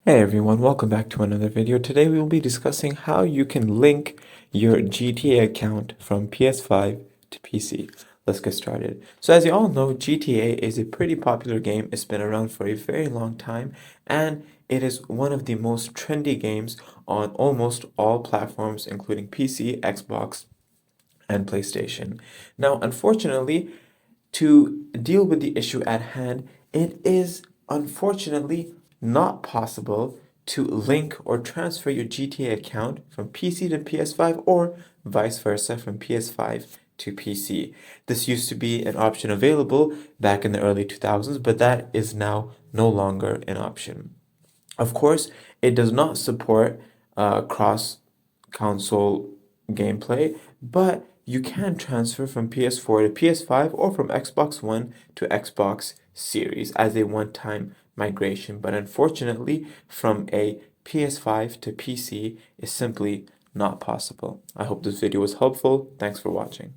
Hey everyone, welcome back to another video. Today we will be discussing how you can link your GTA account from PS5 to PC. Let's get started. So as you all know, GTA is a pretty popular game. It's been around for a very long time and it is one of the most trendy games on almost all platforms, including PC, Xbox, and PlayStation. Now, unfortunately, to deal with the issue at hand, it is unfortunately not possible to link or transfer your GTA account from PC to PS5 or vice versa from PS5 to PC. This used to be an option available back in the early 2000s, but that is now no longer an option. Of course, it does not support cross console gameplay, but you can transfer from PS4 to PS5 or from Xbox One to Xbox Series as a one-time migration. But unfortunately, from a PS5 to PC is simply not possible. I hope this video was helpful. Thanks for watching.